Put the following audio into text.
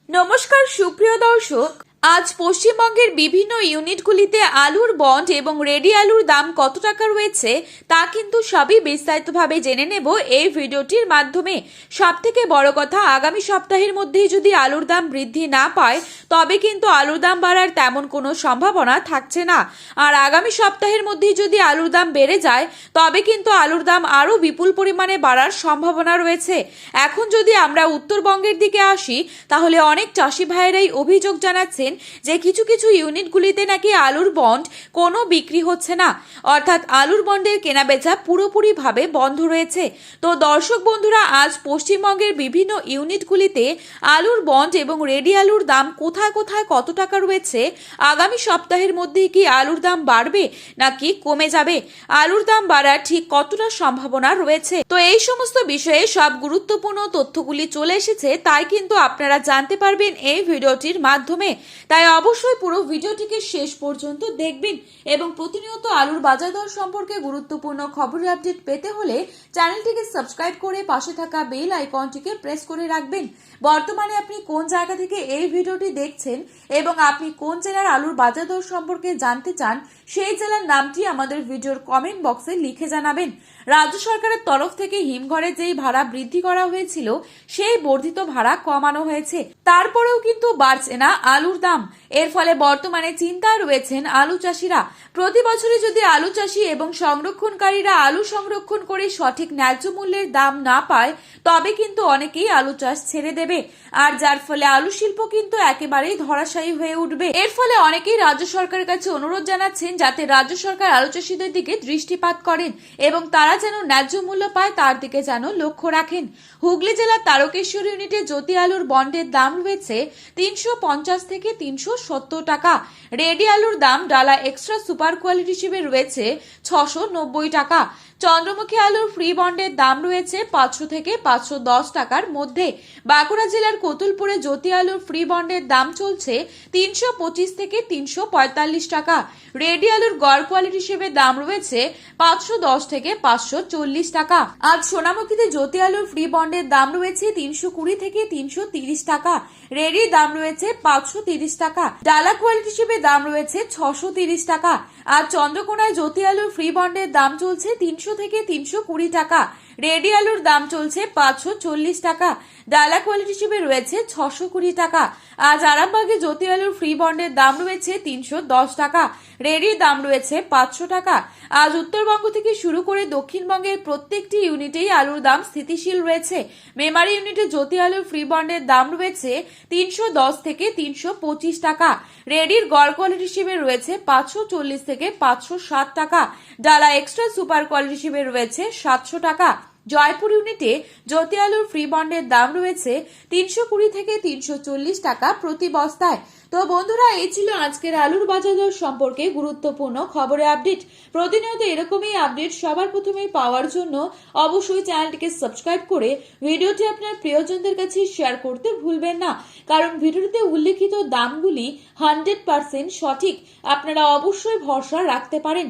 নমস্কার সুপ্রিয় দর্শক, আজ পশ্চিমবঙ্গের বিভিন্ন ইউনিটগুলিতে আলুর বন্ড এবং রেডি আলুর দাম কত টাকা রয়েছে তা কিন্তু সবই বিস্তারিতভাবে জেনে নেব এই ভিডিওটির মাধ্যমে। সবথেকে বড় কথা, আগামী সপ্তাহের মধ্যেই যদি আলুর দাম বৃদ্ধি না পায় তবে কিন্তু আলুর দাম বাড়ার তেমন কোনো সম্ভাবনা থাকছে না। আর আগামী সপ্তাহের মধ্যেই যদি আলুর দাম বেড়ে যায় তবে কিন্তু আলুর দাম আরও বিপুল পরিমাণে বাড়ার সম্ভাবনা রয়েছে। এখন যদি আমরা উত্তরবঙ্গের দিকে আসি তাহলে অনেক চাষি ভাইয়েরাই অভিযোগ জানাচ্ছেন যে কিছু কিছু ইউনিটগুলিতে নাকি আলুর বন্ড কোনো বিক্রি হচ্ছে না, অর্থাৎ আলুর বন্ডের কেনাবেচা পুরোপুরিভাবে বন্ধ রয়েছে। তো দর্শক বন্ধুরা, আজ পশ্চিমবঙ্গের বিভিন্ন ইউনিটগুলিতে আলুর বন্ড এবং রেডি আলুর দাম কোথায় কোথায় কত টাকা রয়েছে, আগামী সপ্তাহের মধ্যেই কি আলুর দাম বাড়বে নাকি কমে যাবে, আলুর দাম বাড়ার ঠিক কতটা সম্ভাবনা রয়েছে, তো এই সমস্ত বিষয়ে সব গুরুত্বপূর্ণ তথ্যগুলি চলে এসেছে, তাই কিন্তু আপনারা জানতে পারবেন এই ভিডিওটির মাধ্যমে। তাই অবশ্যই পুরো ভিডিওটিকে শেষ পর্যন্ত দেখবেন এবং প্রতিনিয়ত আলুর বাজার দর সম্পর্কে গুরুত্বপূর্ণ খবরের আপডেট পেতে হলে চ্যানেলটিকে সাবস্ক্রাইব করে পাশে থাকা বেল আইকনটিকে প্রেস করে রাখবেন। বর্তমানে আপনি কোন জায়গা থেকে এই ভিডিওটি দেখছেন এবং আপনি কোন জেলার আলুর বাজার দর সম্পর্কে জানতে চান সেই জেলার নামটি আমাদের ভিডিওর কমেন্ট বক্সে লিখে জানাবেন। রাজ্য সরকারের তরফ থেকে হিমঘরে যেই ভাড়া বৃদ্ধি করা হয়েছিল সেই বর্ধিত ভাড়া কমানো হয়েছে, তারপরেও কিন্তু বাড়ছে না আলুর দাম। এর ফলে বর্তমানে চিন্তায় রয়েছেন আলু চাষিরা। প্রতি বছরে যদি আলু চাষি এবং সংরক্ষণকারীরা আলু সংরক্ষণ করে সঠিক ন্যায্য মূল্যের দাম না পায় তবে কিন্তু অনেকেই আলু চাষ ছেড়ে দেবে, আর যার ফলে আলু শিল্প কিন্তু একেবারেই ধরাশায়ী হয়ে উঠবে। এর ফলে অনেকেই রাজ্য সরকারের কাছে অনুরোধ জানাচ্ছেন যাতে রাজ্য সরকার আলু চাষিদের দিকে দৃষ্টিপাত করেন এবং তারা যেন ন্যায্য মূল্য পায় তার দিকে যেন লক্ষ্য রাখেন। হুগলি জেলার তারকেশ্বর ইউনিটে জ্যোতি আলুর বন্ডের দাম রয়েছে 350 থেকে 370 টাকা। রেডি আলুর দাম ডালা এক্সট্রা সুপার কোয়ালিটি হিসেবে রয়েছে 690 টাকা। চন্দ্রমুখী আলুর ফ্রি বন্ডের দাম রয়েছে 500 থেকে 510 টাকার মধ্যে। বাঁকুড়া জেলার কতুলপুরে জ্যোতি আলুর ফ্রি বন্ডের দাম চলছে 325 থেকে 345 টাকা। রেডি আলুর গড় কোয়ালিটি হিসেবে দাম রয়েছে 510 থেকে 540 টাকা। আজ সোনামুখীতে জ্যোতি আলুর ফ্রি বন্ডের দাম রয়েছে 320 থেকে 330 টাকা। রেডির দাম রয়েছে 530 টাকা। ডালা কোয়ালিটি হিসেবে দাম রয়েছে 630 টাকা। আর চন্দ্রকোনায় জ্যোতি আলুর ফ্রি বন্ডের দাম চলছে 300 থেকে 320 টাকা। রেডি আলুর দাম চলছে 540 টাকা। ডালা কোয়ালিটি হিসেবে রয়েছে 620 টাকা। আজ আরামবাগে জ্যোতি আলুর ফ্রি বন্ডের দাম রয়েছে 310 টাকা। রেডির দাম রয়েছে 500 টাকা। আজ উত্তরবঙ্গ থেকে শুরু করে দক্ষিণবঙ্গের প্রত্যেকটি ইউনিটেই আলুর দাম স্থিতিশীল রয়েছে। মেমারি ইউনিটে জ্যোতি আলুর ফ্রি বন্ডের দাম রয়েছে 310 থেকে 325 টাকা। রেডির গড় কোয়ালিটি হিসেবে রয়েছে 540 থেকে 560 টাকা। ডালা এক্সট্রা সুপার কোয়ালিটি হিসেবে রয়েছে 700 টাকা। জয়পুর ইউনিটে জ্যোতি আলুর ফ্রি বন্ডের দাম রয়েছে 320 থেকে 340 টাকা প্রতি বস্তায়। তো বন্ধুরা, এই ছিল আজকের আলুর বাজার দর সম্পর্কে গুরুত্বপূর্ণ খবরের আপডেট। প্রতিনিয়ত এরকমই আপডেট সবার প্রথমেই পাওয়ার জন্য অবশ্যই চ্যানেলটিকে সাবস্ক্রাইব করে ভিডিওটি আপনার প্রিয়জনদের কাছে শেয়ার করতে ভুলবেন না, কারণ ভিডিওটিতে উল্লেখিত দামগুলি 100% সঠিক। আপনারা অবশ্যই ভরসা রাখতে পারেন।